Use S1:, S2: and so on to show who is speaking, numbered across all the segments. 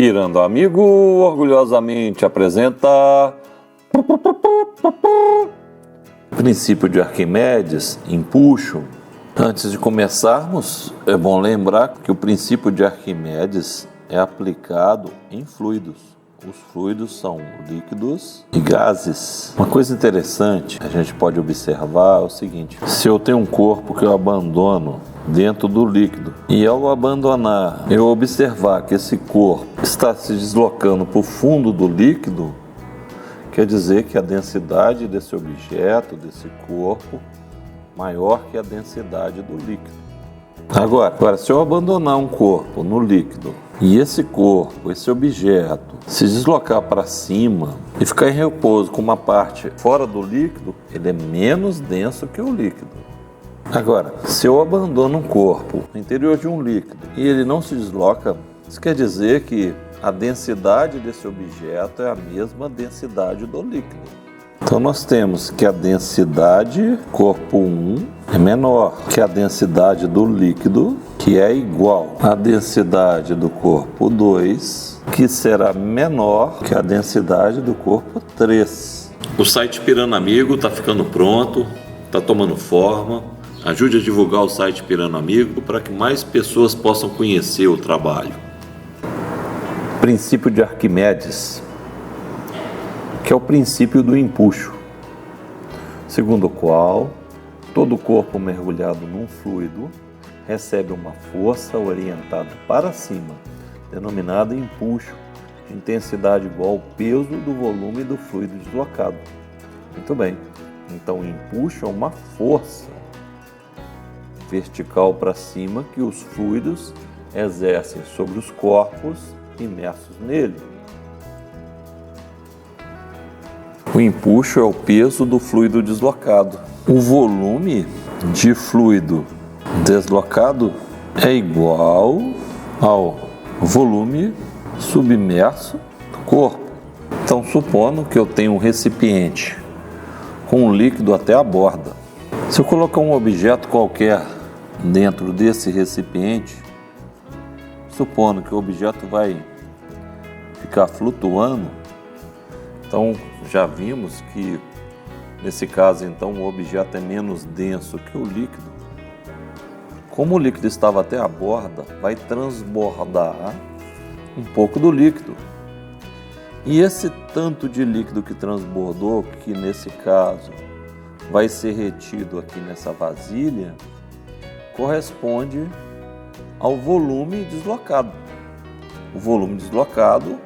S1: Pirando Amigo orgulhosamente apresenta Princípio de Arquimedes, empuxo. Antes de começarmos, é bom lembrar que o princípio de Arquimedes é aplicado em fluidos. Os fluidos são líquidos e gases. Uma coisa interessante que a gente pode observar é o seguinte: se eu tenho um corpo que eu abandono dentro do líquido e ao abandonar eu observar que esse corpo está se deslocando para o fundo do líquido, quer dizer que a densidade desse objeto, desse corpo, maior que a densidade do líquido. Agora, se eu abandonar um corpo no líquido e esse corpo, esse objeto, se deslocar para cima e ficar em repouso com uma parte fora do líquido, ele é menos denso que o líquido. Agora, se eu abandono um corpo no interior de um líquido e ele não se desloca, isso quer dizer que a densidade desse objeto é a mesma densidade do líquido. Então nós temos que a densidade corpo 1 é menor que a densidade do líquido, que é igual à densidade do corpo 2, que será menor que a densidade do corpo 3. O site Pirando Amigo está ficando pronto, está tomando forma. Ajude a divulgar o site Pirando Amigo para que mais pessoas possam conhecer o trabalho. Princípio de Arquimedes, que é o princípio do empuxo, segundo o qual todo corpo mergulhado num fluido recebe uma força orientada para cima, denominada empuxo, de intensidade igual ao peso do volume do fluido deslocado. Muito bem, então o empuxo é uma força vertical para cima que os fluidos exercem sobre os corpos imersos nele. O empuxo é o peso do fluido deslocado. O volume de fluido deslocado é igual ao volume submerso do corpo. Então, supondo que eu tenho um recipiente com um líquido até a borda. Se eu colocar um objeto qualquer dentro desse recipiente, supondo que o objeto vai ficar flutuando, então já vimos que nesse caso então o objeto é menos denso que o líquido. Como o líquido estava até a borda, vai transbordar um pouco do líquido. E esse tanto de líquido que transbordou, que nesse caso vai ser retido aqui nessa vasilha, corresponde ao volume deslocado. O volume deslocado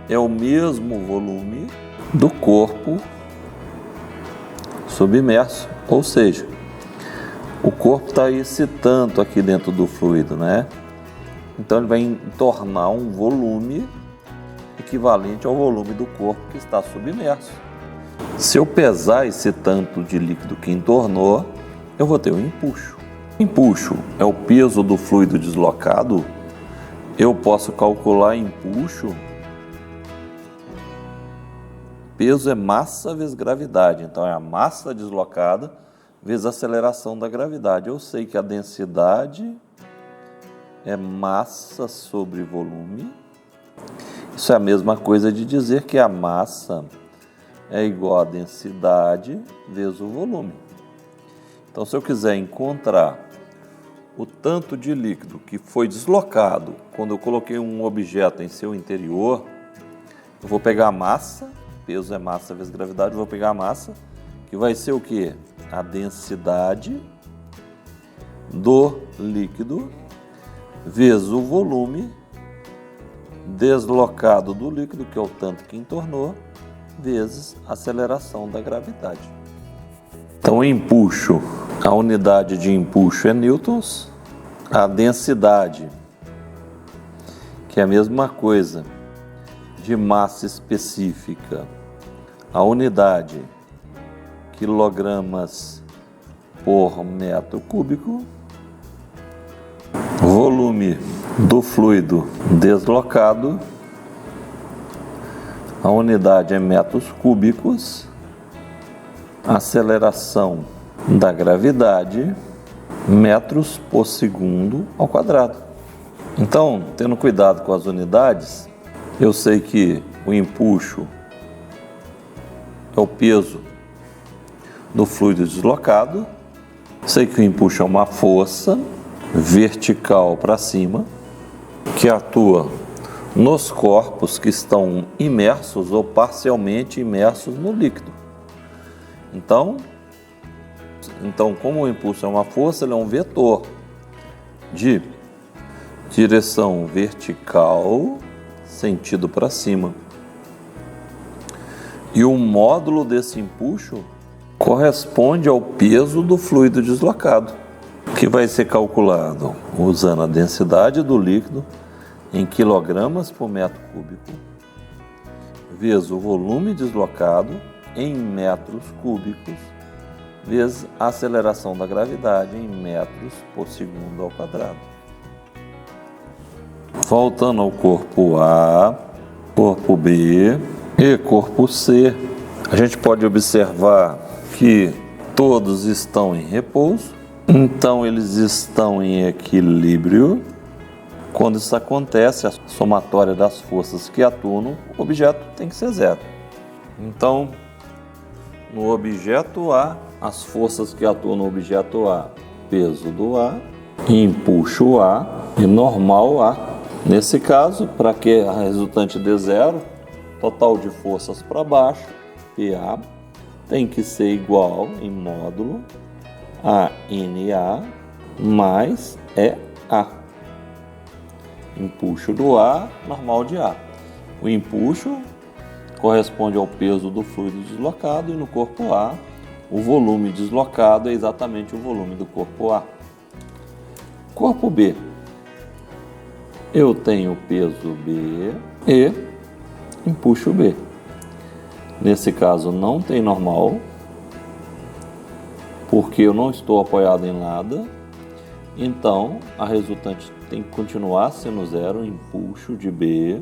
S1: é o mesmo volume do corpo submerso, ou seja, o corpo está esse tanto aqui dentro do fluido, né? Então ele vai tornar um volume equivalente ao volume do corpo que está submerso. Se eu pesar esse tanto de líquido que entornou, eu vou ter um empuxo. Empuxo é o peso do fluido deslocado. Eu posso calcular empuxo. Peso é massa vezes gravidade. Então é a massa deslocada vezes a aceleração da gravidade. Eu sei que a densidade é massa sobre volume. Isso é a mesma coisa de dizer que a massa é igual à densidade vezes o volume. Então, se eu quiser encontrar o tanto de líquido que foi deslocado quando eu coloquei um objeto em seu interior, eu vou pegar a massa, peso é massa vezes gravidade, eu vou pegar a massa, que vai ser o quê? A densidade do líquido vezes o volume deslocado do líquido, que é o tanto que entornou, vezes a aceleração da gravidade. Então, empuxo, a unidade de empuxo é newtons, a densidade, que é a mesma coisa de massa específica, a unidade quilogramas por metro cúbico, volume do fluido deslocado, a unidade é metros cúbicos, aceleração da gravidade, metros por segundo ao quadrado. Então, tendo cuidado com as unidades, Eu sei que o empuxo é o peso do fluido deslocado. Sei que o empuxo é uma força vertical para cima que atua nos corpos que estão imersos ou parcialmente imersos no líquido. Então, como o impulso é uma força, ele é um vetor de direção vertical, sentido para cima. E o módulo desse empuxo corresponde ao peso do fluido deslocado, que vai ser calculado usando a densidade do líquido em quilogramas por metro cúbico, vezes o volume deslocado em metros cúbicos, vezes a aceleração da gravidade em metros por segundo ao quadrado. Voltando ao corpo A, corpo B e corpo C, a gente pode observar que todos estão em repouso, então eles estão em equilíbrio. Quando isso acontece, a somatória das forças que atuam no objeto tem que ser zero. Então, no objeto A, as forças que atuam no objeto A, peso do A, empuxo A e normal A. Nesse caso, para que a resultante dê zero, total de forças para baixo, PA, tem que ser igual em módulo a NA mais EA. Empuxo do A, normal de A. O empuxo corresponde ao peso do fluido deslocado e no corpo A, o volume deslocado é exatamente o volume do corpo A. Corpo B. Eu tenho peso B e empuxo B. Nesse caso não tem normal, porque eu não estou apoiado em nada. Então, a resultante tem que continuar sendo zero. O empuxo de B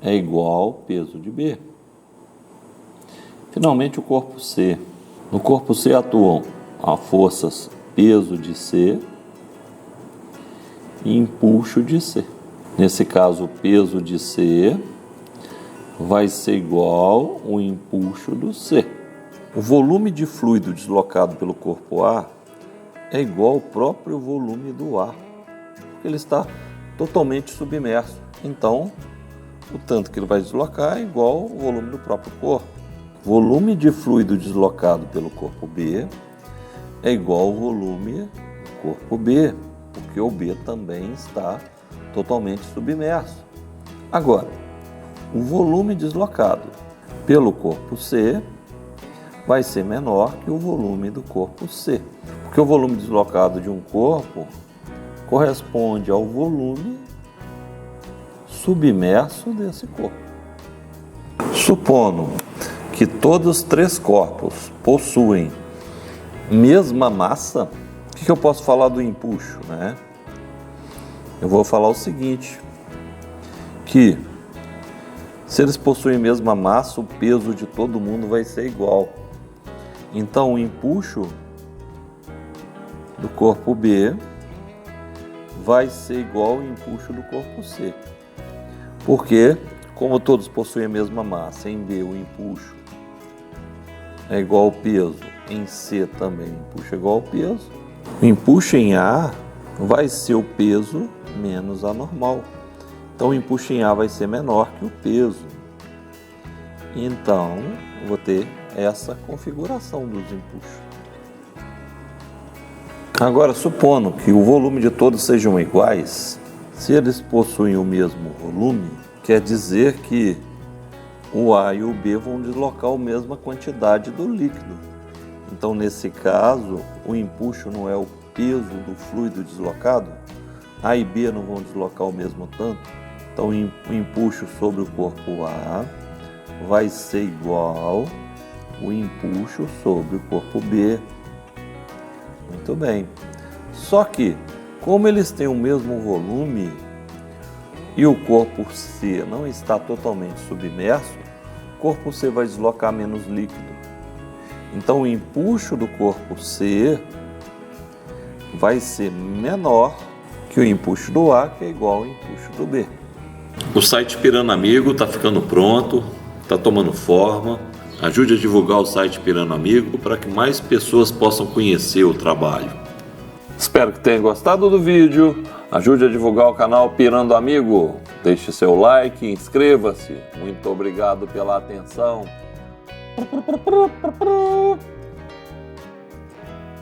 S1: é igual ao peso de B. Finalmente, o corpo C. No corpo C atuam as forças peso de C e empuxo de C. Nesse caso, o peso de C vai ser igual ao empuxo do C. O volume de fluido deslocado pelo corpo A é igual ao próprio volume do ar, porque ele está totalmente submerso. Então, o tanto que ele vai deslocar é igual ao volume do próprio corpo. Volume de fluido deslocado pelo corpo B é igual ao volume do corpo B, porque o B também está totalmente submerso. Agora, o volume deslocado pelo corpo C vai ser menor que o volume do corpo C, porque o volume deslocado de um corpo corresponde ao volume submerso desse corpo. Supondo que todos os três corpos possuem mesma massa, o que eu posso falar do empuxo, né? Eu vou falar o seguinte, que se eles possuem a mesma massa, o peso de todo mundo vai ser igual. Então, o empuxo do corpo B vai ser igual ao empuxo do corpo C. Porque, como todos possuem a mesma massa, em B o empuxo é igual ao peso, em C também o empuxo é igual ao peso. O empuxo em A vai ser o peso menos a normal. Então, o empuxo em A vai ser menor que o peso. Então, eu vou ter essa configuração dos empuxos. Agora, supondo que o volume de todos sejam iguais, se eles possuem o mesmo volume, quer dizer que o A e o B vão deslocar a mesma quantidade do líquido. Então, nesse caso, o empuxo não é o peso do fluido deslocado, A e B não vão deslocar o mesmo tanto, então o empuxo sobre o corpo A vai ser igual ao empuxo sobre o corpo B. Muito bem. Só que, como eles têm o mesmo volume e o corpo C não está totalmente submerso, o corpo C vai deslocar menos líquido. Então, o empuxo do corpo C vai ser menor que o empuxo do A, que é igual ao empuxo do B. O site Pirando Amigo está ficando pronto, está tomando forma. Ajude a divulgar o site Pirando Amigo para que mais pessoas possam conhecer o trabalho. Espero que tenha gostado do vídeo. Ajude a divulgar o canal Pirando Amigo. Deixe seu like, inscreva-se. Muito obrigado pela atenção.